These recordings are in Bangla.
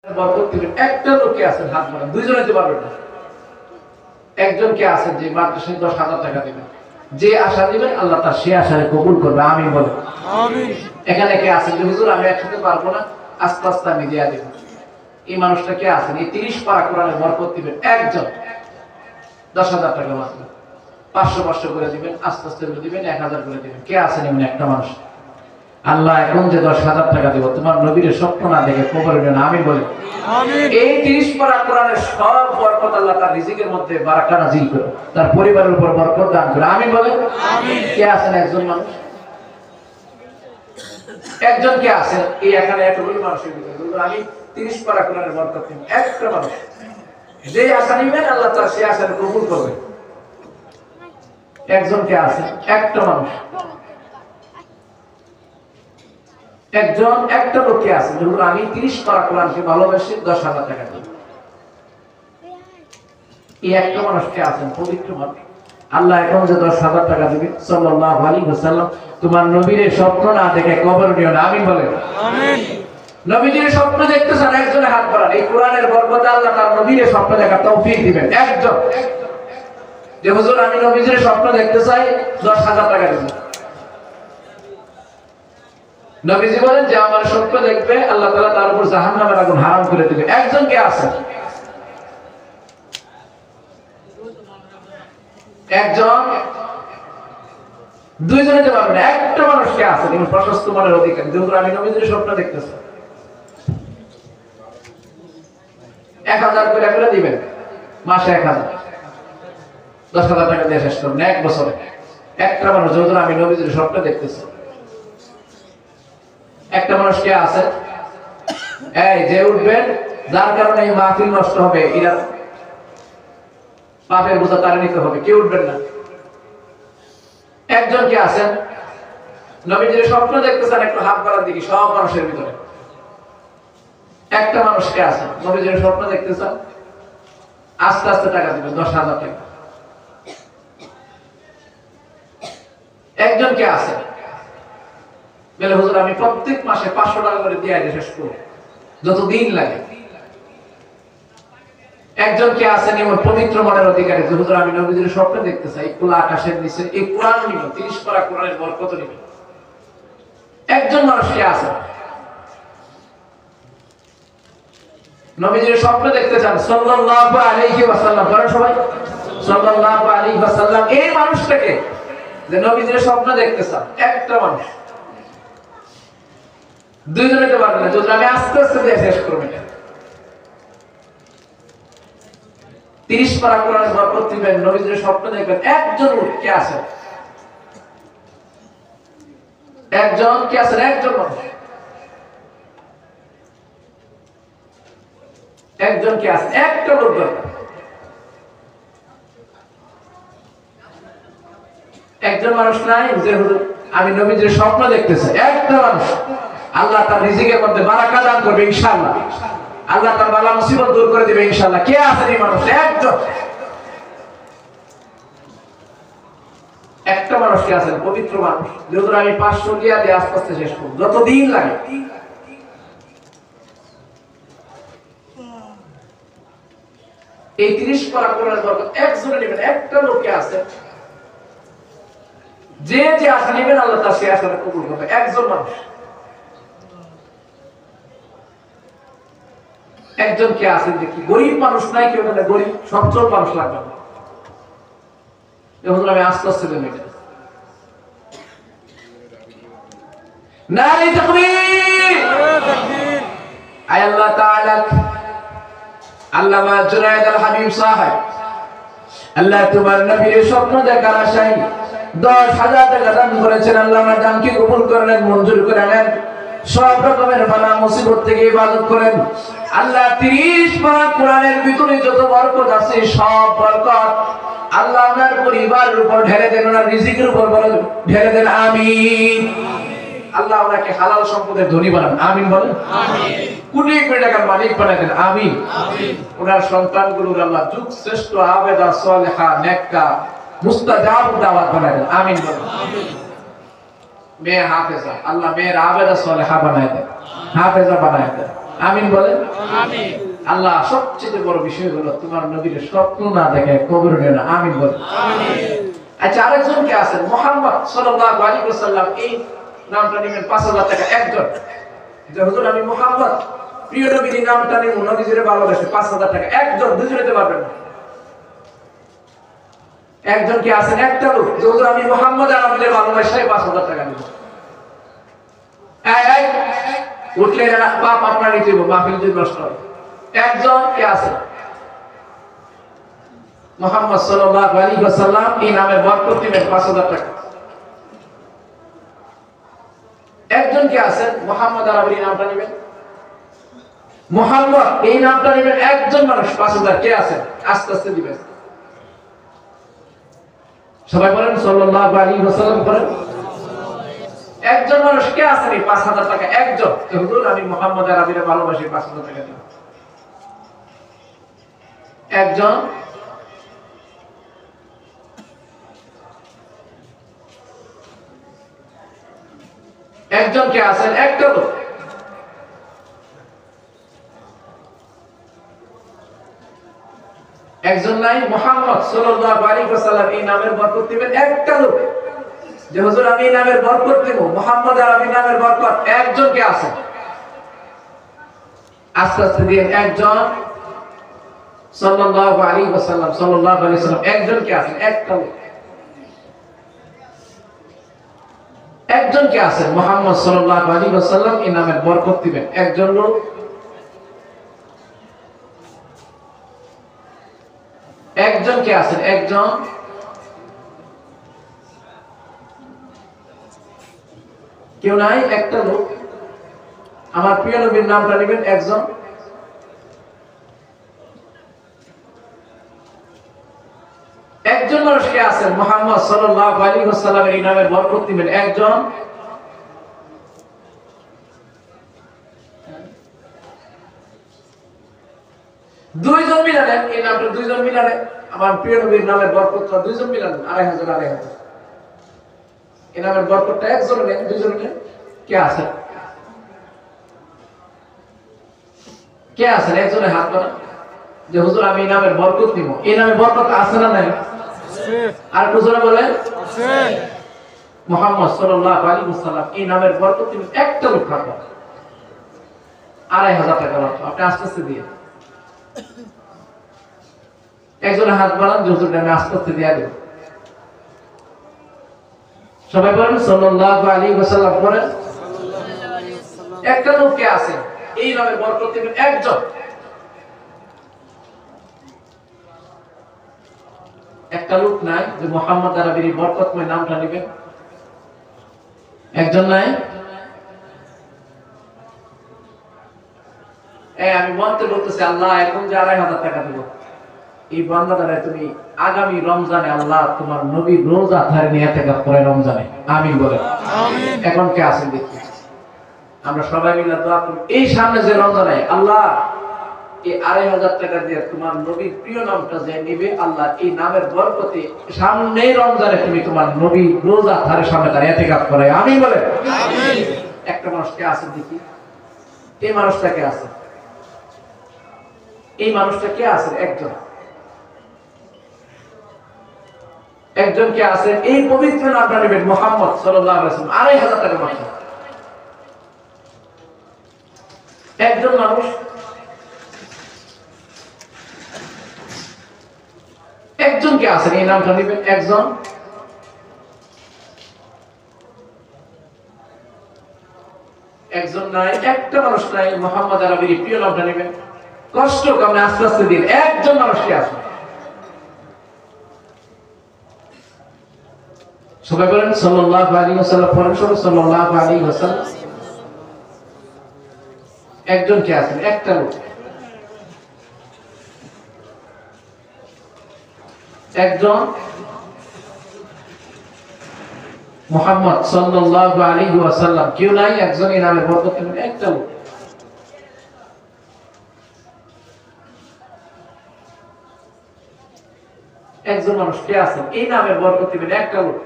বরকত দিবেন। একটা লোকে আছেন হাত বাড়ান, দুইজন হইতে পারবেন না। একজন কে আছেন যে মাদ্রাসায় 10,000 টাকা দিবেন, যে আশা দিবেন আল্লাহ তার সে আশারে কবুল করবে। আমিন বলেন। আমিন। এখানে কে আছেন যে হুজুর আমি একসাথে পারবো না, আস্তে আস্তে আমি দিয়া দেব, এই মানুষটা কে আছেন? এই 30 পারা কোরআনের বরকত দিবেন একজন, 10,000 টাকা মাত্র, 500 করে দিবেন, আস্তে আস্তে করে দিবেন, 1000 করে দিবেন। কে আছেন এমন একটা মানুষ? আল্লাহ এখন যে 10,000 টাকা দিব তোমার নবীর স্বপ্ন না দেখে কবরে দেন। আমিন বলেন। আমিন। এই 30 পারা কোরআনের সব বরকত আল্লাহ তার রিজিকের মধ্যে বারাকা নাজিল করে, তার পরিবারের উপর বরকত দান করে। আমিন বলেন। আমিন। কে আছেন একজন মানুষ? একজন কে আছেন এই এখানে এতগুলো মানুষের ভিতরে আমি 30 পারা কোরআনের বরকত দিব, একটা মানুষ যে আশা নিবেন আল্লাহ তার সে আশা কবুল করবে। একজন কে আছেন? একটা মানুষ, একজন, একটা লোকে আছে যেগুলো আমি 30 পারা কোরআনকে ভালোবাসি, 10,000 টাকা দিই। এই একটা মানুষকে আছেন পবিত্র মানুষ। আল্লাহ এখন যে 10,000 টাকা দিবে সাল্লাল্লাহু আলাইহি ওয়াসাল্লাম তোমার নবীর স্বপ্ন না দেখে কবর নিও না। আমিন বলেন। আমিন। নবীজির স্বপ্ন দেখতেছেন একজনে হাত বাড়ান, এই কোরআনের বরকতে আল্লাহ তার নবীর স্বপ্ন দেখা তৌফিক দিবেন। একজন যে হুজুর আমি নবীজির স্বপ্ন দেখতে চাই, 10,000 টাকা দিবেন। নবীজি বলেন যে আমার স্বপ্ন দেখবে আল্লাহ তাআলা তার উপর জাহান্নামের আগুন হারাম করে দিবে। একজন কে আছে? একজন, দুইজন হতে পারবে না, একটা মানুষ কে আছে তিনি প্রশস্ত মনের অধিকারী, যেহেতু আমি নবীজির স্বপ্ন দেখতেছি। 1000 করে দিবেন, মাসে 1000, 10,000 টাকা দিয়ে শেষ করবেন এক বছরে। একটা মানুষ যেহেতু আমি নবীজির স্বপ্ন দেখতেছি। একটা মানুষ কে আছে এই যে উঠবেন, যার কারণে এই মাহফিল নষ্ট হবে, এরা পাপের বোঝা তার নিতে হবে, কেউ উঠবেন না। একজন কে আছেন নবীজির স্বপ্ন দেখতেছেন, একটু হাত বাড়ান দেখি সব মানুষের ভিতরে। একটা মানুষ কে আছে নবীজির স্বপ্ন দেখতেছেন, আস্তে আস্তে টাকা দিবেন, 10,000 টাকা। একজন কে আছে বলে হুজুর আমি প্রত্যেক মাসে 500 টাকা করে দিয়ে শেষ করব, যত দিন লাগে। একজন কে আছেন এমন পবিত্র মনের অধিকারী যে হুজুর আমি নবীজির স্বপ্ন দেখতে চাই, খোলা আকাশের নিচে এই কোরআন নিব, 30 পারা কোরআনের বরকত নিব। একজন মানুষ কে আছে নবীজির স্বপ্ন দেখতে চান সাল্লাল্লাহু আলাইহি ওয়াসাল্লাম, বলেন সবাই সাল্লাল্লাহু আলাইহি ওয়াসাল্লাম। এই মানুষটাকে যে নবীজির স্বপ্ন দেখতে চান, একটা মানুষ, দুইজন হতে পারবে না, যদি আমি আস্তে আস্তে দিয়ে শেষ করবো। 30 পারা কোরআনের বরকত দিবেন, নবীজির স্বপ্ন দেখবেন। একজন কে আছে? একজন কে আছে? একজন মানুষ, একজন কে আছে? একটা লোক দরকার। একজন মানুষ নাই যে হুজুর আমি নবীজির স্বপ্ন দেখতে চাই, একটা মানুষ। আল্লাহ তার রিজিকের মধ্যে বারাকা দান করবে ইনশাআল্লাহ, আল্লাহ তার বালা মুসিবত দূর করে দিবে ইনশাআল্লাহ। কে আছেন এই মানুষ? একজন, একটা মানুষ কে আছেন পবিত্র মানুষ, যেহেতু আমি 500 দিয়ে আস্তে আস্তে শেষ করব, যত দিন লাগে। এই 30 পারা কোরআনের বরকত একজনে নেবেন, একটা লোকে আছে যে যে আশা নেবেন আল্লাহ তার সে আশাটা কবুল করবে। একজন মানুষ, একজন কে আছে দেখি গরিব মানুষ নাই কেউ, গরিব সচ্ছল মানুষ লাগবে না। আমি আস্তে আস্তে নেবেন। নারে তাকবীর, আয় আল্লাহ তাআলা আল্লামা জুনায়েদ আল হাবিব সাহেব, আল্লাহ তোমার নবীর স্বপ্ন দেখার আশায় 10,000 টাকা দান করেছেন। আল্লাহ আমার দানকে কবুল করেন, মঞ্জুর করে নেন, সব রকমের বালা মুসিবত থেকে ইবাদত করেন। আল্লাহ 30 পারা কোরআনের ভিতরে যত বরকত আছে সব বরকত আল্লাহ আপনার পরিবারের উপর ঢেলে দেন, ওনার রিজিকের উপর ঢেলে দেন। আমিন। আল্লাহ ওনাকে হালাল সম্পদের ধনী বানান। আমিন বলেন। আমিন। কোটি কোটি টাকার মালিক বানায় দেন। আমিন। আমিন। ওনার সন্তানগুলোর আল্লাহ যুগ শ্রেষ্ঠ আবেদা সালেহা নেককা মুস্তাজাব দাওয়াত বানায় দেন। আমিন বলেন। আমিন। মেয়ে হাফেজা, আল্লাহ মেয়ের আবেদা সালেহা বানায় দেন, হাফেজা বানায় দেন। আমিন বলেন। আমিন। আল্লাহ সবচেয়ে বড় বিষয় হলো তোমার নবীর স্বপ্ন না দেখে কবর নিও না। আমিন বলেন। আমিন। আচ্ছা, আরেকজন কে আছেন? মুহাম্মদ সাল্লাল্লাহু আলাইহি ওয়াসাল্লাম, এই নামটা নেবেন 5000 টাকা একজন। যে হুজুর আমি মুহাম্মদ, প্রিয় নবীর নামটা নেব, নবীজিরে ভালোবাসে, 5000 টাকা একজন। দুজনে দিতে পারবেন না। একজন কে আছেন? একটা লোক, যে হুজুর আমি মুহাম্মদ আর নবীরে ভালোবাসি, 5000 টাকা নেব। এই উঠলে বাপ আপনার নিতে হবে, মাহফিল যদি নষ্ট হয়। একজন কে আছেন? মুহাম্মদ সাল্লাল্লাহু আলাইহি ওয়াসাল্লাম, এই নামের বরকত দিবেন 5000 টাকা। একজন কে আছেন? মুহাম্মদ আরবি নামটা নেবেন, মুহাম্মদ এই নামটা নেবেন একজন মানুষ, 5000 কে আছেন? আস্তে আস্তে দিবেন। সবাই বলেন সাল্লাল্লাহু আলাইহি ওয়াসাল্লাম করেন। একজন মানুষ কে আছেন? এই 5000 টাকা একজন। হুজুর আমি মুহাম্মদ আরবিরে ভালোবাসি, 5000 টাকা দিন। একজন। একজন কে আছেন? একটা লোক। একজন নাই? মুহাম্মদ সাল্লাল্লাহু আলাইহি ওয়াসাল্লাম এই নামের বরকত দিবেন একটা লোক। যে হুজুর আমি এই নামের বরকত দেব, মুহাম্মদ আরবি নামের বরকত। একজন কে আছেন? আস্তে আস্তে দিন। একজন। সাল্লাল্লাহু আলাইহি ওয়াসাল্লাম, সাল্লাল্লাহু আলাইহি ওয়াসাল্লাম, একজন কে আছেন? একটা লোক। একজন কে আছেন? মুহাম্মদ সাল্লাল্লাহু আলাইহি ওয়াসাল্লাম এই নামের বরকত দিবেন একজন লোক। একজন কে আছেন? একজন। কেউ নাই? একটা লোক। আমার প্রিয় নবীর নামটা নেবেন একজন। একজন মানুষ কে আছেন? মুহাম্মদ সাল্লাল্লাহু আলাইহি ওয়াসাল্লাম এই নামের বরকত দিবেন একজন। দুইজন মিলালেন এই নামটা, দুইজন মিলালেন আমার প্রিয় নবীর নামের বরকতটা দুইজন মিলালেন 2500 2500। এই নামের বরকতটা একজন নেন, দুইজন নেন। কে আছেন? কে আছেন? একজনের হাত বাড়ান যে হুজুর আমি এই নামের বরকত নিব। এই নামের বরকত আছে না নাই? আর হুজুরা বলেন আছে। মুহাম্মদ সাল্লাল্লাহু আলাইহি ওয়াসাল্লাম এই নামের বরকত নিব একটা লোক হাত বাড়ান, 2500 টাকা লাগবে। আপনি আস্তে আস্তে দিয়ে একজনের হাত বাড়ান যে হুজুর আমি আস্তে আস্তে দিয়ে দেব। সবাই বলেন সাল্লাল্লাহু আলাইহি ওয়াসাল্লাম করেন। একটা লোক কে আছে? এই নামের বরকত দিবেন একজন। একটা লোক নাই যে মুহাম্মদ আরবির বরকতময় নামটা নেবেন? একজন নাই? আমি মনতে বলতেছি আল্লাহ এখন যে 2500 টাকা দেব, এই বান্দাটারে তুমি আগামী রমজানে আল্লাহ তোমার নবীর রোজা ধারে নিয়ে থেকে পরে রমজানে। আমিন বলেন। আমিন। এখন কে আছেন দেখি? আমরা সবাই মিলে দোয়া করি এই সামনে যে রমজানে আল্লাহ এই 2500 টাকা দিয়ে তোমার নবীর প্রিয় নামটা যে নিবে, আল্লাহ এই নামের বরকতে সামনেই রমজানে তুমি তোমার নবী রোজা ধারে সামনে তার ইতিকাফ করে। আমিন বলেন। আমিন। একটা মানুষ কে আছে দেখি? এই মানুষটা কে আছে? এই মানুষটা কে আছে? একজন। একজন কে আছে? এই পবিত্র নামটা নেবেন মুহাম্মদ সাল্লাল্লাহু আলাইহি ওয়াসাল্লাম, 2500 টাকা মাত্র। একজন মানুষ। একজন কে আছেন? এই নামটা নেবেন একজন। একজন নাই? একটা মানুষ নাই? মুহাম্মদ আরবির প্রিয় নামটা নেবেন। কষ্ট কমে আস্তে আস্তে দিন। একজন মানুষ কে আছে? সবাই বলেন সাল্লাল্লাহু আলাইহি ওয়াসাল্লাম পড়েন, সাল্লাল্লাহু আলাইহি ওয়াসাল্লাম। একজন কে আছেন? একটা লোক। একজন। মুহাম্মদ সাল্লাল্লাহু আলাইহি ওয়াসাল্লাম, কেউ নাই? একজন এই নামের বরকত দিবেন একটা লোক। একজন মানুষ কে আছেন? এই নামের বরকত দিবেন একটা লোক।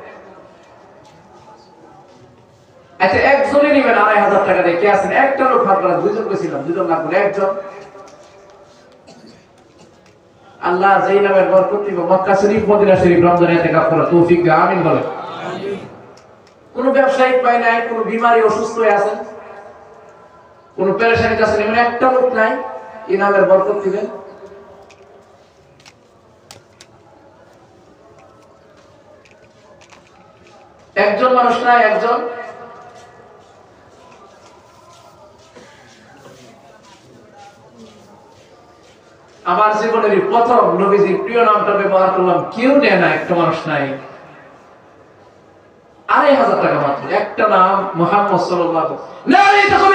আচ্ছা একজনেরই নিবেন 2500 টাকা দিয়ে। কে আছেন? একটা লোক হাত বাড়ান। দুইজন কইছিলাম, দুইজন না বলে একজন। আল্লাহ যেই নামের বরকত দিব, মক্কা শরীফ মদিনা শরীফ রমজানে ইতিকাফ করার তৌফিক দাও, আমিন বলেন। কোন ব্যবসায়িক পায় নাই, কোন বিমারি অসুস্থ হয়ে আছেন, কোন পেরেশানিতে আছেন, এমন একটা লোক নাই এই নামের বরকত দিবেন। একজন মানুষ নাই, একজন। আমার জীবনের প্রথম নবীজির প্রিয় নামটা ব্যবহার করলাম, কেউ নেয় না, একটা মানুষ নাই। 2500 টাকা মাত্র, একটা নাম মুহাম্মদ সাল্লাল্লাহু আলাইহি ওয়াসাল্লাম।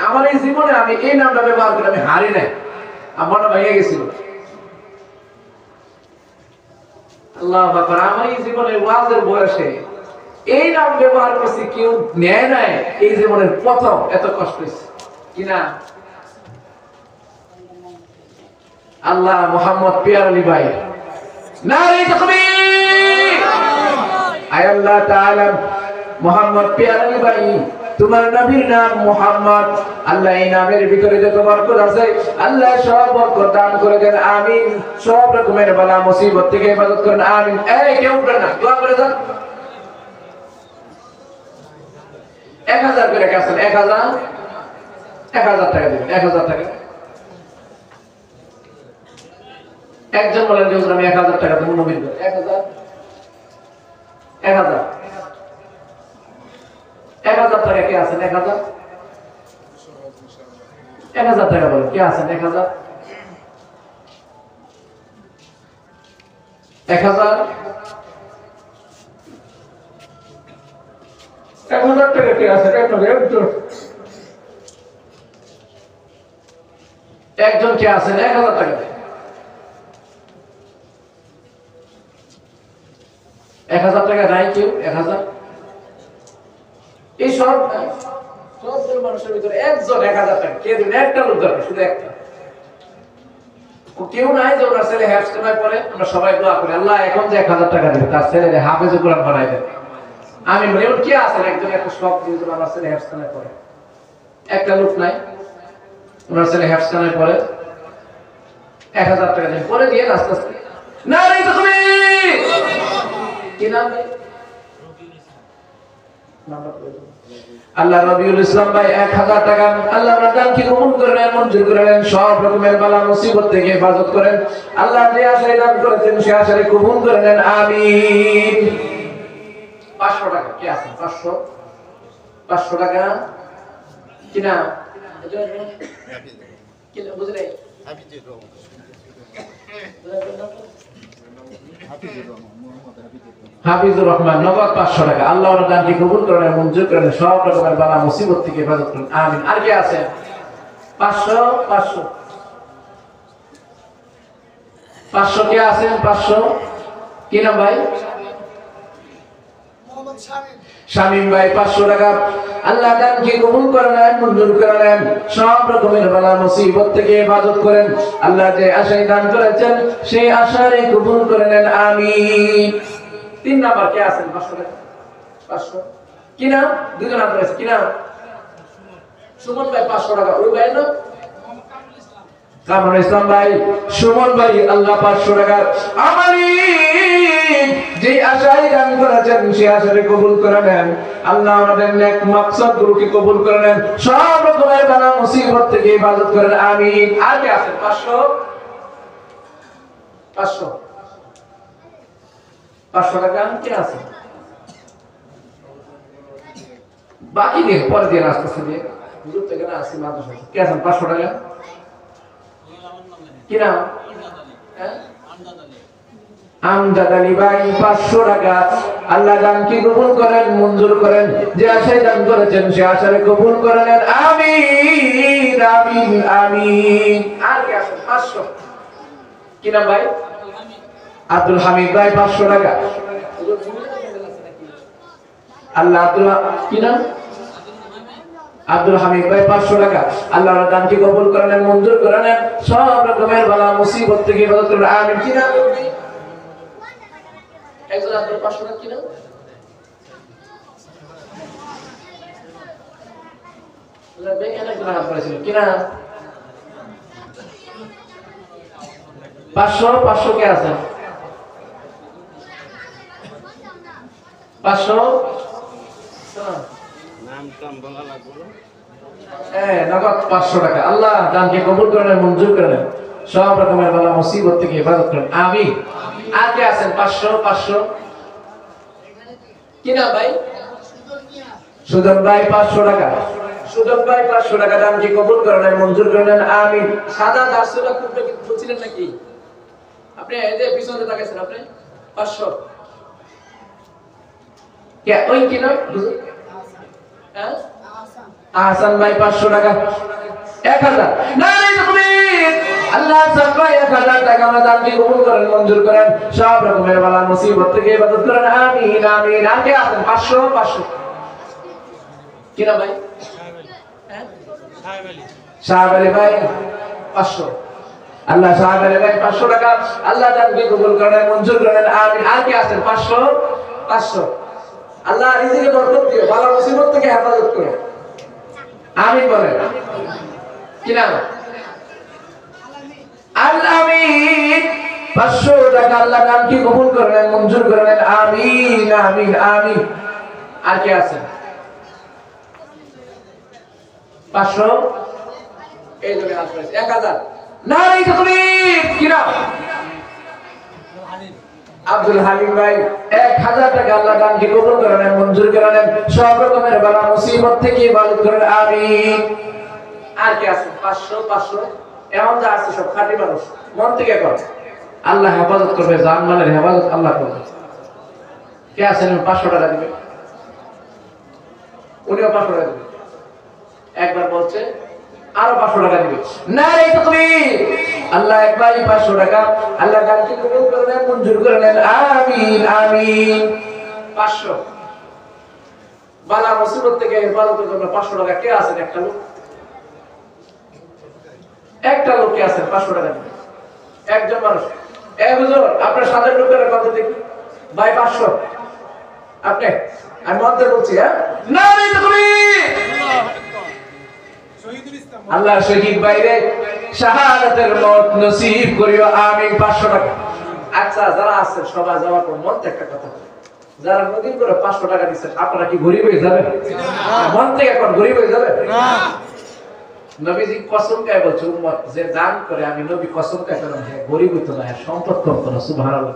আমার এই জীবনে আমি এই নামটা ব্যবহার করে আমি হারি নাই, আমার নাম ভেঙে গেছিল। আল্লাহু আকবার। আমার এই জীবনের ওয়াজের বয়সে এই নাম ব্যবহার করছি, কেউ নেয় নাই, এই জীবনের প্রথম। এত কষ্ট হয়েছে কিনা। আল্লাহ মুহাম্মদ পিয়ার আলী ভাই, নারে তাকবীর। আয় আল্লাহ তাআলা মুহাম্মদ পিয়ার আলী ভাই, তোমার নবীর নাম মুহাম্মদ, আল্লাহ এই নামের ভিতরে যত বরকত আছে আল্লাহ সব বরকত দান করে দেন, আমিন। সব রকমের বালা মুসিবত থেকে হেফাজত করেন, আমিন। এই কেউ উঠবেন না, দোয়া করে যান। 1000 করে কাছেন, 1000 টাকা দিবেন, 1000 টাকা। একজন বলেন যে আমি 1000 টাকা দেব, নবীর 1000 টাকা। কে আছেন? 1000 টাকা বলেন, কে আছেন? 1000 টাকা কে আছে? একজন কে আছেন? 1000 টাকা। 1000 টাকা নাই কেউ? 1000। এই সব মানুষের ভিতরে একজন 1000 টাকা কে দিবেন? একটা লোক দরকার, শুধু একটা। কেউ নাই যে ওনার ছেলে হেফজখানায় পড়ে? আমরা সবাই দোয়া করি আল্লাহ এখন যে 1000 টাকা দিবে তার ছেলে হাফেজে কোরআন বানাই দেন, আমি বলি। এমন কে আছেন একজন এত শখ দিয়ে আমার ছেলে হেফজখানায় পড়ে? একটা লোক নাই, ওনার ছেলে হেফজখানায় পড়ে। 1000 টাকা দিন, পরে দিয়ে আস্তে আস্তে। নারে তাকবীর। কি নাম? আল্লাহ রবিউল ইসলাম ভাই 1000 টাকা। আল্লাহ রমজান কি কবুল করে নেন, মঞ্জুর করে নেন, সব রকমের বালা মুসিবত থেকে হেফাজত করেন। আল্লাহ যে আশায় দান করেছেন সে আশায় কবুল করে নেন, আমিন। 500 টাকা কে আছে? 500 টাকা কি না? কি না বুঝলে? হাফিজুর রহমান নগদ 500 টাকা। আল্লাহ ওনার দানকে কবুল করেন, মঞ্জুর করেন, সব রকমের বালা মুসিবত থেকে হেফাজত করেন, আমিন। আর কে আছে? 500 কে আছেন? 500 কি নাম ভাই? শামীম ভাই 500 টাকা। আল্লাহ দানকে কবুল করে নেন, মঞ্জুর করে নেন, সব রকমের বালা মুসিবত থেকে হেফাজত করেন। আল্লাহ যে আশায় দান করেছেন সেই আশায় কবুল করে নেন, আমিন। 3 নাম্বার কে আছেন? 500 টাকা। 500 কি নাম? দুজন নাম রয়েছে, কি নাম? সুমন ভাই 500 টাকা। ওই ভাই না কামরুল ইসলাম ভাই, সুমন ভাই আল্লাহ 500 টাকা। আমিন। যে আশায় দান করেছেন সেই আশায় কবুল করে নেন। আল্লাহ আমাদের নেক মাকসাদ গুলোকে কবুল করে নেন, সব রকমের বালা মুসিবত থেকে হেফাজত করেন, আমিন। আর কে আছেন? 500 টাকা কে আছে? বাকি দিন পরে দিয়ে আস্তে আস্তে দিয়ে হুজুর থেকে না আসি মাদ্রাসা। কে আছেন? 500 টাকা কি নাম? আমজাদ আলী ভাই 500 টাকা। আল্লাহ দানকে কবুল করেন, মঞ্জুর করেন, যে আশায় দান করেছেন সে আশায় কবুল করে নেন, আমিন আমিন আমিন। আর কে আছেন? 500 কি নাম ভাই? আব্দুল হামিদ ভাই 500 টাকা। আল্লাহ আব্দুল কি নাম? আব্দুল হামিদ ভাই 500 টাকা। আল্লাহ দানকে কবুল করে নেন, মঞ্জুর করে নেন, সব রকমের বালা মুসিবত থেকে হেফাজত করেন, আমিন। কি নাম? একজন আব্দুল 500 টাকা কি নাম? কিনা 500 কে আছে 500 নাম টাম বলা লাগবে নগদ 500 টাকা। আল্লাহ দানকে কবুল করেন, মঞ্জুর করেন, সব রকমের বালা মুসিবত থেকে হেফাজত করেন, আমিন। আর কে আছেন 500 কিনা ভাই? সুজন ভাই 500 টাকা। সুজন ভাই 500 টাকা দানকে কবুল করেন, মঞ্জুর করেন, আমিন। সাদা দাসুরা খুঁজছিলেন নাকি আপনি? এই যে পিছনে তাকাইছেন আপনি 500 কে ওই কিনা হ্যাঁ আহসান ভাই 500 টাকা। 1000 নারী তাকবীর। আল্লাহ সবাই 1000 টাকা আমরা দানকে কবুল করেন, মঞ্জুর করেন, সব রকমের বালা মুসিবত থেকে হেফাজত করেন, আমিন আমিন। আর কে আছেন 500 কিনা ভাই? হ্যাঁ সাহেব আলী ভাই 500। আল্লাহ সাহেব আলী ভাই 500 টাকা। আল্লাহ দানকে কবুল করেন, মঞ্জুর করেন, আমিন। আর কে আছেন 500 আল্লাহ রিজিকে বরকত দিও, বালা মুসিবত থেকে হেফাজত করো, আমিন বলেন। কি নাম? আল-আমিন 500 টাকা। আল্লাহ দানকে কবুল করেন, মঞ্জুর করেন, আমিন আমিন আমিন। আর কে আছেন 500? এই লোকে হাত করেছে 1000 নারী তাকবীর। কি নাম? আব্দুল হালিম ভাই 1000 টাকা। আল্লাহ দানকে কবুল করেন, মঞ্জুর করেন, সব রকমের বালা মুসিবত থেকে হেফাজত করেন, আমিন। আর কে আছে 500? এমন যা আছে সব খাঁটি মানুষ, মন থেকে কর, আল্লাহ হেফাজত করবে, জানমালের হেফাজত আল্লাহ করবে। কে আছেন 500 টাকা দিবে? উনিও 500 টাকা দিবে। একবার বলছে আরো 500 টাকা দিবে। নারী তাকবীর। আল্লাহ একবার 500 টাকা। আল্লাহ দানকে কবুল করেন, মঞ্জুর করেন, আমিন আমিন। 500 বালা মুসিবত থেকে হেফাজতের জন্য 500 টাকা। কে আছেন? একটা লোক কে আছেন 500 টাকা দিবে? একজন মানুষ। হুজুর আপনার সাথে লোকের কত দেখি ভাই 500? আপনি? আমি মধ্যে বলছি। হ্যাঁ নারী তাকবীর। আল্লাহ শহীদ বাইরে শাহাদাতের মত নসিব করিও, আমিন। 500 টাকা। আচ্ছা যারা আছেন সবাই যাওয়ার পর মন থেকে একটা কথা, যারা নদীর করে 500 টাকা দিচ্ছেন আপনারা কি গরিব হয়ে যাবেন? মন থেকে এখন গরিব হয়ে যাবেন না। নবীজি কসম খায় বলছে উম্মত যে দান করে আমি নবী কসম খায় বললাম হ্যাঁ গরিব হইতো না, সম্পদ কমতো না। সুবহানাল্লাহ।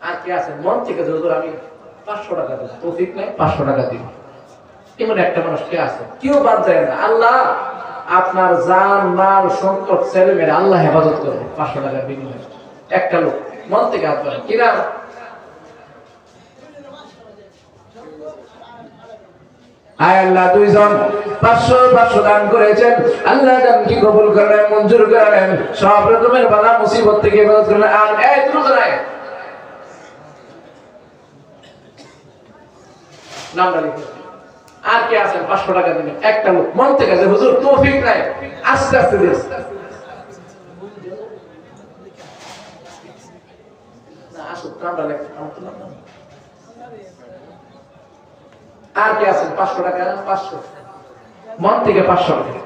আর কি আছে মন থেকে হুজুর আমি 500 টাকা দেব, তৌফিক নাই 500 টাকা দিব, এমন একটা মানুষ কে আছে? কেউ বাদ যায় না। আল্লাহ আপনার জান মাল সম্পদ ছেলে মেয়ে আল্লাহ হেফাজত করবে 500 টাকার বিনিময়ে। একটা লোক মন থেকে হাত ধরে কিনা আয় আল্লাহ দুইজন 500 দান করেছেন, আল্লাহ দানকে কবুল করেন, মঞ্জুর করেন, সব রকমের বালা মুসিবত থেকে হেফাজত করেন। আর এই দ্রুত নাই নামটা লিখে। আর কে আছেন 500 টাকা দিবেন? একটা লোক মন থেকে যে হুজুর তৌফিক নাই, আস্তে আস্তে দিস না আসুক নামটা লেখা। আর কে আছেন 500 টাকা? 500 মন থেকে 500 টাকা।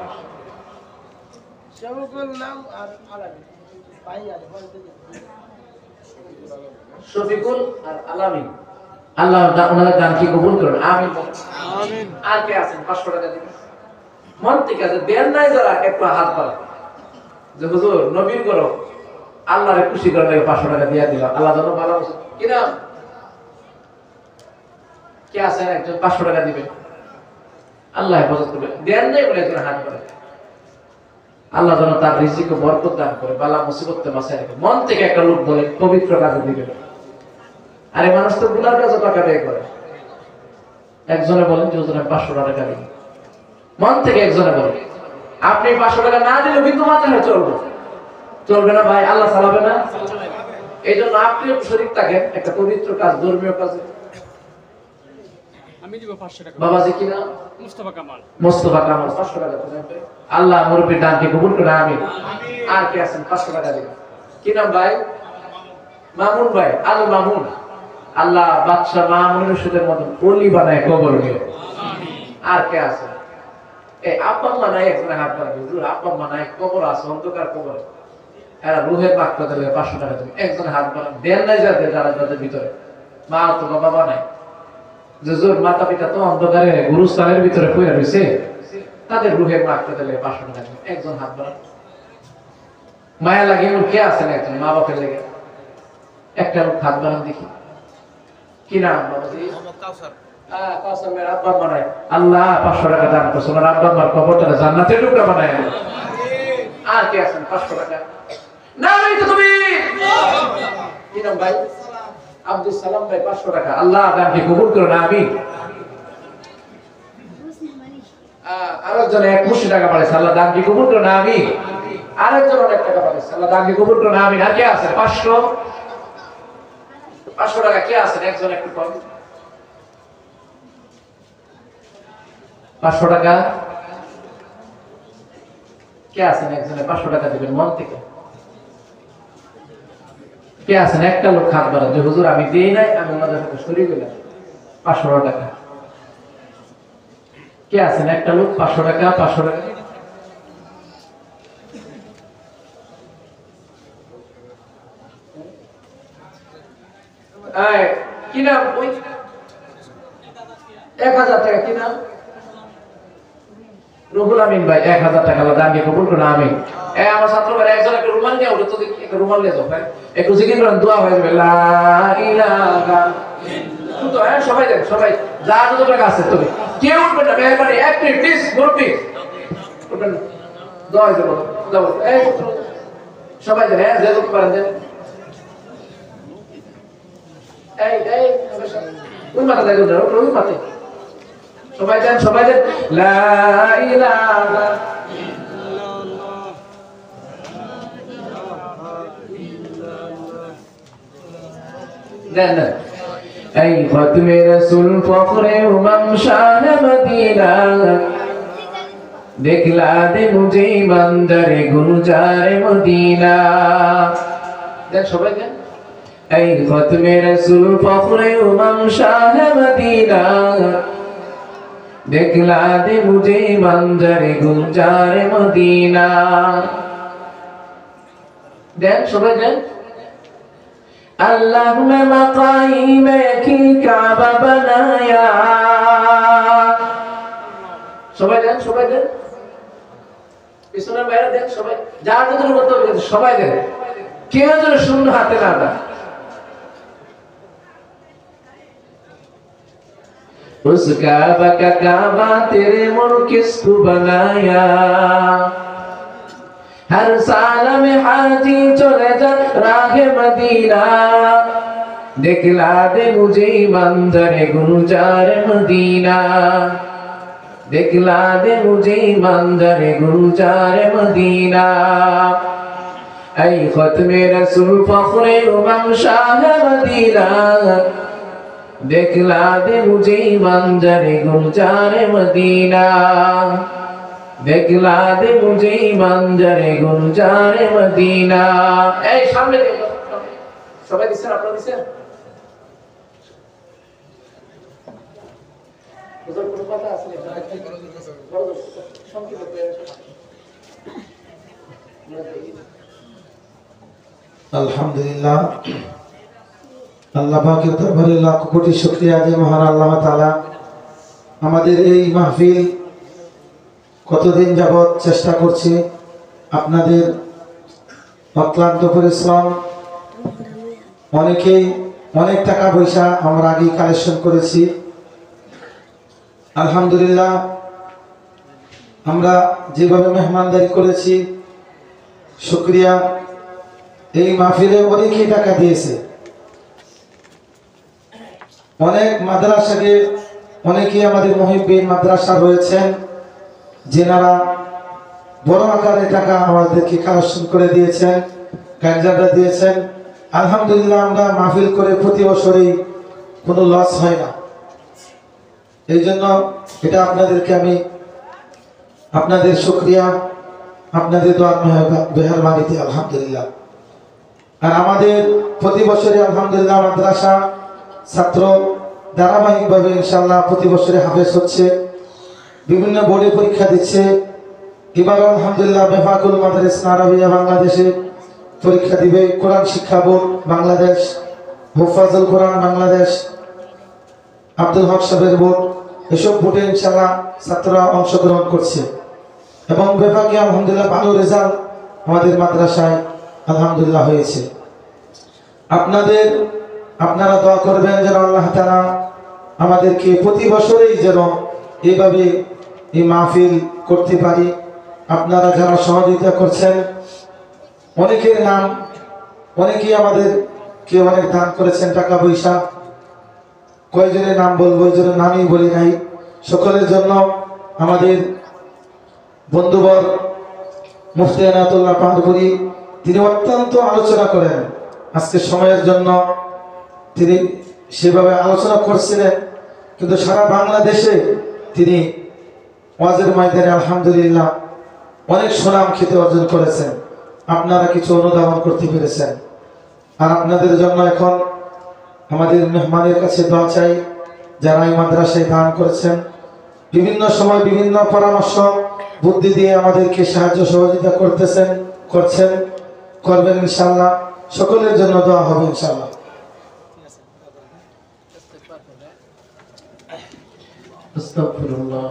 শফিকুল আর আলামিন আল্লাহ ওনাদের দানকে কবুল করুন, আমিন আমিন। আর কে আছেন 500 টাকা দিবেন? মন থেকে আছে দেন নাই যারা একটু হাত বাড়ান যে হুজুর নবীর করো আল্লাহরে খুশি করার লাগে 500 টাকা দিয়ে দিল, আল্লাহ যেন ভালো আছে। কি নাম? কে আছেন একজন 500 টাকা দিবেন? আল্লাহ হেফাজত করবে। দেন নাই বলে একজন হাত বাড়ান, আল্লাহ যেন তার রিজিকে বরকত দান করে, বালা মুসিবত থেকে বাঁচায় রাখে। মন থেকে একটা লোক বলে পবিত্র কাজে দিবেন। আরে মানুষ তো গুনার কাজে টাকা ব্যয় করে। একজনে বলেন যে ওজনে 500 টাকা দিন, মন থেকে একজনে বলেন। আপনি 500 টাকা না দিলে কিন্তু মাথায় চলবে, চলবে না ভাই, আল্লাহ চালাবে না। এই জন্য আপনিও শরীর থাকেন একটা পবিত্র কাজ, ধর্মীয় কাজে। আমি দিব 500 টাকা। বাবাজি কি নাম? মুস্তাফা কামাল। মুস্তাফা কামাল 500 টাকা দেন। আল্লাহ মুরব্বির দানকে কবুল করে, আমিন। আর কে আছেন 500 টাকা দিবেন? কি নাম ভাই? মামুন ভাই। আল মামুন। আল্লাহ বাদশা মামুনের সুদের মতন ওলি বানায় কবর দিও, আমিন। আর কে আছে? এই আব্বা আম্মা নাই, একজনে হাত বাড়াবে, হুজুর আব্বা আম্মা নাই, কবর আছে, অন্ধকার কবরে, এরা রুহের বাক্য দিলে 500 টাকা দেবে। একজনে হাত বাড়ান, দেন নাই যাদের ভিতরে মা অথবা বাবা নাই, হুজুর মাতা পিতা তো অন্ধকারে গুরুস্থানের ভিতরে পড়ে রয়েছে, তাদের রুহের বাক্য দিলে 500 টাকা দেবে। একজন হাত বাড়ান। মায়া লাগে এমন কে আছেন? একজন মা বাপের লেগে একটা লোক হাত বাড়ান দেখি। কি নাম বাবাজি? কাউসার মেয়ের আব্বা বানায়। আল্লাহ 500 টাকা দান করছে, ওনার আব্বা আমার কবরটা জান্নাতের টুকরা বানায়। আর কে আছেন? 500 টাকা না ভাই, তো তুমি কি নাম ভাই? আব্দুল সালাম ভাই, 500 টাকা। আল্লাহ দানকে কবুল করো না। আমি আরেকজন 1 টাকা পাঠাইছে, আল্লাহ দানকে কবুল করো না। আমি আরেকজন অনেক টাকা পাঠাইছে, আল্লাহ দানকে কবুল করো না। আমি আর কে আছে? 500 টাকা কে আছেন? একজন একটু কম। 500 টাকা কে আছেন? একজনে 500 টাকা দিবেন মন থেকে। কে আছেন? একটা লোক হাত বাড়ান যে হুজুর আমি দিই নাই, আমি ওনাদের সাথে শরীক হইলাম। 500 টাকা কে আছেন? একটা লোক 500 টাকা। 500 টাকা কি নাম? ওই 1000 টাকা। কি নাম? রুহুল আমিন ভাই, 1000 টাকা। আল্লাহ দানকে কবুল করুন। আমিন। আমার ছাত্র ভাই একজন একটা রুমাল নিয়ে ওঠো তো দেখি, একটা রুমাল নিয়ে যাও ভাই, একটু জিকির করেন, দোয়া হয়ে যাবে। লা ইলাহা ইল্লাল্লাহ। সবাই দেন, সবাই যা যত টাকা আছে তুমি কেউ উঠবেন না, মেহরবানি এক মিনিট প্লিজ, মুরব্বি উঠবেন, দোয়া হয়ে যাবে। যাও এই সবাই দেন, হ্যাঁ যে যত পারেন দেন। এই ওই মাথা দেখুন, ওই মাথায় সবাই দেন, সবাই দেন। লা ইলাহা দেন। এই খতমে রাসূল ফখরে উমাম শাহ মদিনা, দেখলা দে মুঝে বন্দরে গুলজারে মদিনা। দেন সবাই দেন। এই খতমে রাসূল ফখরে উমাম শাহ মদিনা, দেখলা দে মুঝে বন্দরে গুলজারে মদিনা। দেন সবাই দেন। अल्लाह ने मकाम की काबा बनाया। সবাই দেন, সবাই দেন। পিছনের বাইরে দেন সবাই, যার যত মতো সবাই দেন, কেউ যেন শূন্য হাতে না দেয়। उस काबा का काबा तेरे मुल्क किसको बनाया। हर साल में हाजी चले जा राहे मदीना, दिखला दे मुझे मंजरे गुलजार मदीना, दिखला दे मुझे मंजरे गुलजार मदीना। ऐ खत्मे रसूल फखरे उमम शाह मदीना, दिखला दे मुझे मंजरे गुलजार मदीना, देखला दे मुझे मंजरे गुलजारे मदीना। এই সামনে দেখো সবাই দিছেন, আপনারা দিছেন? বুঝুন কোন কথা আছে সংক্ষেপে আলহামদুলিল্লাহ, আল্লাহ পাকের দরবারে লাখ কোটি শুকরিয়া যে মহান আল্লাহ তাআলা আমাদের এই মাহফিল কতদিন যাবৎ চেষ্টা করছি, আপনাদের অক্লান্ত পরিশ্রম, অনেকেই অনেক টাকা পয়সা আমরা আগেই কালেকশন করেছি। আলহামদুলিল্লাহ, আমরা যেভাবে মেহমানদারি করেছি, শুকরিয়া। এই মাহফিলে অনেকেই টাকা দিয়েছে, অনেক মাদ্রাসাকে, অনেকেই আমাদের মুহিব্বিন মাদ্রাসা রয়েছেন যেনারা বড় আকারে টাকা আমাদেরকে কালেকশন করে দিয়েছেন, গাঞ্জাটা দিয়েছেন। আলহামদুলিল্লাহ, আমরা মাহফিল করে প্রতি বছরই কোনো লস হয় না। এই জন্য এটা আপনাদেরকে আমি আপনাদের শুকরিয়া, আপনাদের দোয়ার মেহরবানিতে আলহামদুলিল্লাহ। আর আমাদের প্রতি বছরে আলহামদুলিল্লাহ মাদ্রাসা ছাত্র ধারাবাহিকভাবে ইনশাআল্লাহ প্রতি বছরে হাফেজ হচ্ছে। বিভিন্ন বোর্ডে পরীক্ষা দিচ্ছে। এবার আলহামদুলিল্লাহ বেফাকুল মাদারিস আরাবিয়া বাংলাদেশে পরীক্ষা দিবে। কোরআন শিক্ষা বোর্ড বাংলাদেশ, মুফাজ্জল কোরআন বাংলাদেশ, আব্দুল হক সাহেবের বোর্ড, এসব বোর্ডে ইনশাআল্লাহ ছাত্ররা অংশগ্রহণ করছে এবং বেফাকে আলহামদুলিল্লাহ ভালো রেজাল্ট আমাদের মাদ্রাসায় আলহামদুলিল্লাহ হয়েছে। আপনারা দোয়া করবেন যেন আল্লাহ তাআলা আমাদেরকে প্রতি বছরেই যেন এইভাবে এই মাহফিল করতে পারি। আপনারা যারা সহযোগিতা করছেন, অনেকের নাম, অনেকেই আমাদেরকে অনেক দান করেছেন টাকা পয়সা। কয়জনের নাম বলবো, এই জন্য নামই বলি নাই। সকলের জন্য আমাদের বন্ধুবর মুফতি এনায়েতুল্লাহ পাহাড়পুরি, তিনি অত্যন্ত আলোচনা করেন। আজকে সময়ের জন্য তিনি সেভাবে আলোচনা করছিলেন, কিন্তু সারা বাংলাদেশে তিনি ওয়াজের ময়দানে আলহামদুলিল্লাহ অনেক সুনাম খ্যাতি অর্জন করেছেন। আপনারা কিছু অনুধাবন করতে পেরেছেন। আর আপনাদের জন্য এখন আমাদের মেহমানের কাছে দোয়া চাই, যারা এই মাদ্রাসায় দান করেছেন, বিভিন্ন সময় বিভিন্ন পরামর্শ বুদ্ধি দিয়ে আমাদেরকে সাহায্য সহযোগিতা করবেন ইনশাআল্লাহ। সকলের জন্য দোয়া হবে ইনশাআল্লাহ। আস্তাগফিরুল্লাহ।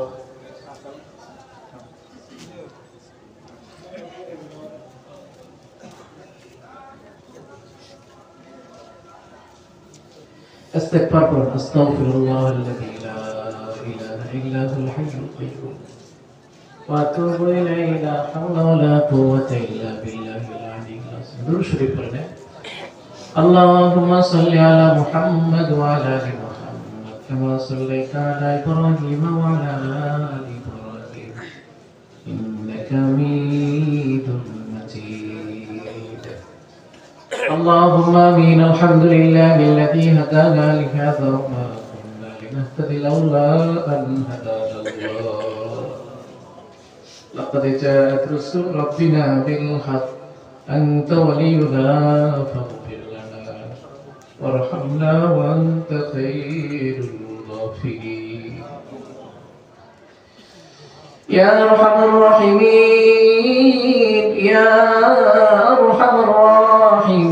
استغفر استغفر الله الذي لا اله الا هو الحي القيوم واتوب اليه لا حول ولا قوه الا بالله العلي العظيم. درود شريف পড়েন। اللهم صل على محمد وعلى ال محمد كما صليت على ابراهيم وعلى ال ابراهيم انك حميد مجيد. اللهم امين. الحمد لله الذي هدانا لهذا وما كنا لنهتدي لولا ان هدانا الله. لقد جاءت رسل ربنا بالحق انت ولينا فاغفر لنا وارحمنا وانت خير الغافرين. يا ارحم الراحمين يا ارحم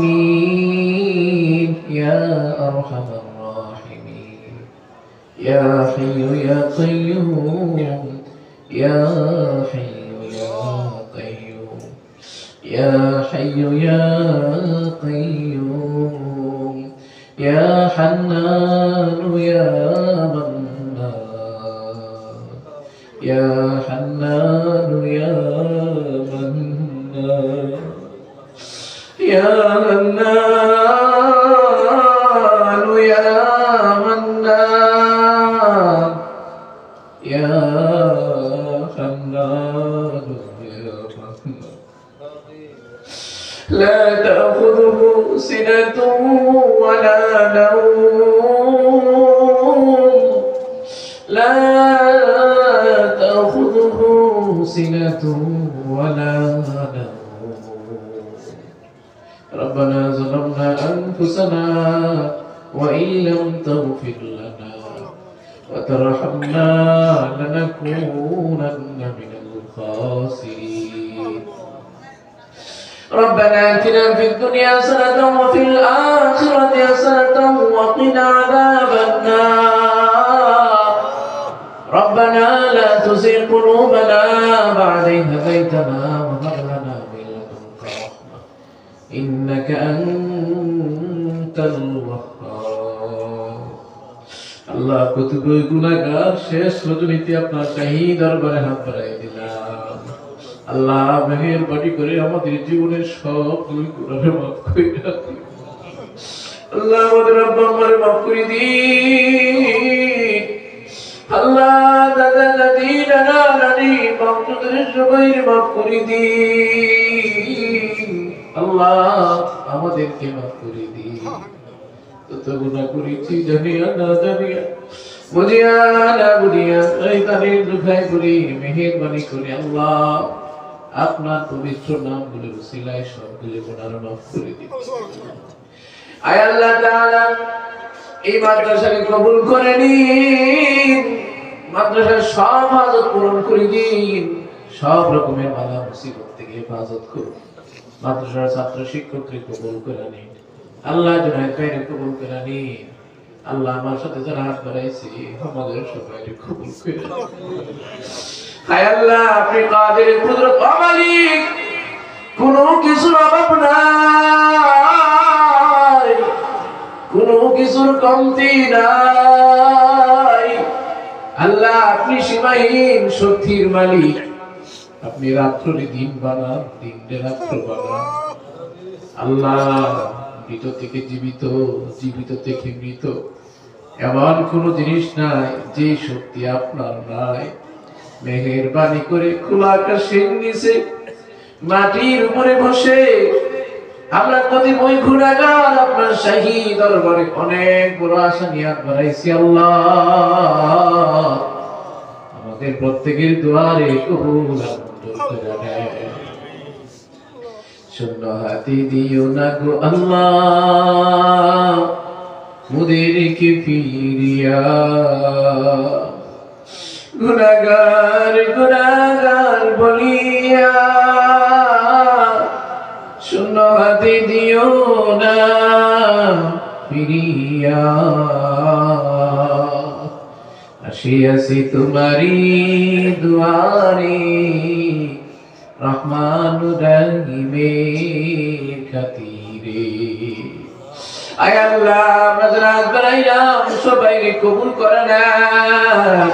الراحمين يا ارحم الراحمين يا حي يا قيوم يا حي يا قيوم يا حي يا قيوم يا حنان يا منان يا حنان يا منان يا منان يا منان يا حنان يا منان. لا تأخذه سنة ولا نوم لا تأخذه سنة ولا نوم. ربنا ظلمنا أنفسنا وإن لم تغفر لنا وترحمنا لنكونن من الخاسرين. ربنا آتنا في الدنيا حسنة وفي الآخرة حسنة وقنا عذاب النار. ربنا لا تزغ قلوبنا بعد إذ هديتنا وهب لنا من لدنك رحمة إنك أنت الوهاب. আল্লাহ কতগুলো গুনাহগার শেষ রজনীতে আপনার শাহী দরবারে হাত বাড়াই দিলাম। আল্লাহ মেহেরবানি করে আমাদের জীবনের সবগুলো গুনাহ মাফ করে দিন। আল্লাহ আমাদের আব্বা আম্মারে মাফ করে দিন। আল্লাহ দাদা দাদি নানা নানি বাপদের সবাইকে মাফ করে দিন। আল্লাহ আমাদেরকে মাফ করে দিন। যত গুনাহ করেছি জানিয়া না জানিয়া, বুঝিয়া না বুঝিয়া, শয়তানের দুখায় পড়ি মেহেরবানি করে আল্লাহ আপনার পবিত্র নামগুলোর উসিলায় সবগুলো গুনাহ মাফ করে দিন। আয় আল্লাহ তাআলা এই মাদ্রাসাকে কবুল করে নিন। মাদ্রাসার সব হাজত পূরণ করে দিন, সব রকমের বালা মুসিবত থেকে হেফাজত করুন। মাদ্রাসার ছাত্র শিক্ষককে কবুল করে নিন আল্লাহ, জুনায়েদ ভাইকে কবুল করে নিন আল্লাহ। আমার সাথে যারা হাত বাড়াইছে আমাদের সবাইকে কবুল করে নিন। হায় আল্লাহ, আপনি কাদের কুদরত ও মালিক, কোনো কিছুর অভাব নাই, কোনো কিছুর কমতি নাই। আল্লাহ, আপনি সীমাহীন শক্তির মালিক, আপনি রাত্রে দিন বানান, দিনে রাত্র বানান। আল্লাহ, মৃত থেকে জীবিত, জীবিত থেকে মৃত, এমন কোন জিনিস নাই যে শক্তি আপনার নাই। মেহেরবানি করে খোলা আকাশের নিচে মাটির উপরে বসে আমরা প্রতিময় গুনাহগার আপনার শাহী দরবারে অনেক বড় আশা নিয়ে বাড়াইছি। আল্লাহ, আমাদের প্রত্যেকের দুয়ারে কবুল মঞ্জুর করে নেন। শূন্য হাতে দিও না গো আল্লাহ মুদেরকে ফিরিয়া, গুনাহগার গুনাহগার বলিয়া শূন্য হাতে দিও না ফিরিয়া। আসিয়াছি তোমারি দুয়ারে রহমান রহিমের খাতিরে। আয় আল্লাহ, আমরা যারা হাত বাড়াইলাম সবাইকে কবুল করে নেন।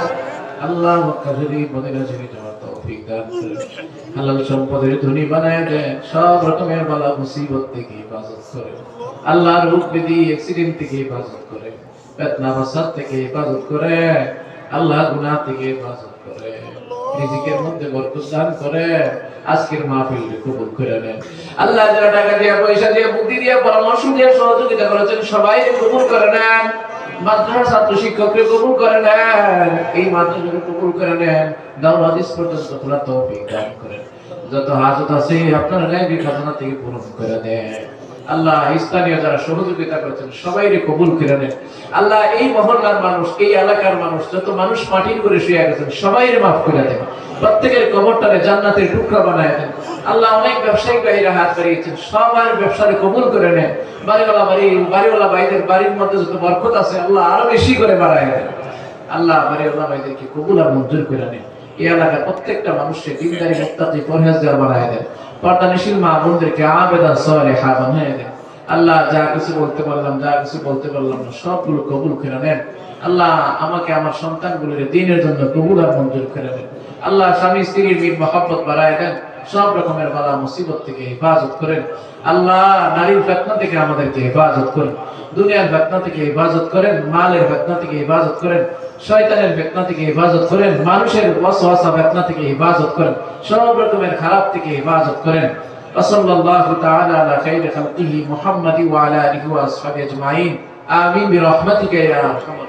আল্লাহ, মক্কা শরীফ মদিনা শরীফ যাওয়ার তৌফিক দান করেন। হালাল সম্পদের ধনী বানায় দেন, সব রকমের বালা মুসিবত থেকে হেফাজত করেন। আল্লাহ, রোগ ব্যাধি অ্যাক্সিডেন্ট থেকে হেফাজত করেন, ফিতনা ফাসাদ থেকে হেফাজত করেন। আল্লাহ, গুনাহ থেকে হেফাজত করেন, রিজিকের মধ্যে বরকত দান করেন। আজকের মাহফিলকে কবুল করে নেন। আল্লাহ, যারা টাকা দিয়ে, পয়সা দিয়ে, বুদ্ধি দিয়ে, পরামর্শ দিয়ে সহযোগিতা করেছেন সবাইকে কবুল করে নেন। মাদ্রাসার ছাত্র শিক্ষককে কবুল করে নেন, এই মাদ্রাসাকে কবুল করে নেন। দাওরাত হাদিস পর্যন্ত খোলা তৌফিক দান করেন। যত হাজত আছে আপনার গায়বী খাজানা থেকে পূরণ করে দেন। আল্লাহ, স্থানীয় যারা সহযোগিতা করেছেন সবাইকে কবুল করে নেন। আল্লাহ, এই মহল্লার মানুষ, এই এলাকার মানুষ, যত মানুষ মাটির করে শুয়ে গেছেন সবাইকে মাফ করে দেন। প্রত্যেকের কবরটারে জান্নাতের টুকরা বানায় দেন। আল্লাহ, অনেক ব্যবসায়িক ভাইরা হাত বাড়িয়েছেন, সবার ব্যবসারে কবুল করে নেন। বাড়িওয়ালা ভাইদের বাড়ির মধ্যে যত বরকত আছে আল্লাহ আরো বেশি করে বাড়ায় দেন। আল্লাহ, বাড়িওয়ালা ভাইদেরকে কবুল আর মঞ্জুর করে নেন। এই এলাকার প্রত্যেকটা মানুষকে দিনদারি মুত্তাকি পরহেজগার বানায় দেন। পর্দানিশীল মা বোনদেরকে আবেদা সালেহা বানায় দেন। আল্লাহ, যা কিছু বলতে পারলাম, যা কিছু বলতে পারলাম না, সবগুলো কবুল করে নেন। আল্লাহ, আমাকে আমার সন্তানগুলোর দ্বীনের জন্য কবুল আর মঞ্জুর করে নেন। আল্লাহ, স্বামী স্ত্রীর মিল মহব্বত বাড়ায় দেন, সব রকমের বালা মুসিবত থেকে হেফাজত করেন। আল্লাহ, নারীর ফিতনা থেকে আমাদেরকে হেফাজত করেন, দুনিয়ার ফিতনা থেকে হেফাজত করেন, মালের ফিতনা থেকে হেফাজত করেন, শয়তানের ফিতনা থেকে হেফাজত করেন, মানুষের ওয়াসওয়াসা ফিতনা থেকে হেফাজত করেন, সব রকমের খারাপ থেকে হেফাজত করেন। সাল্লাল্লাহু তাআলা আলা খাইরি খালকিহি মুহাম্মাদি ওয়া আলা আলিহি ওয়া আসহাবিহি আজমাইন। আমিন বিরহমাতিকা ইয়া আরহামার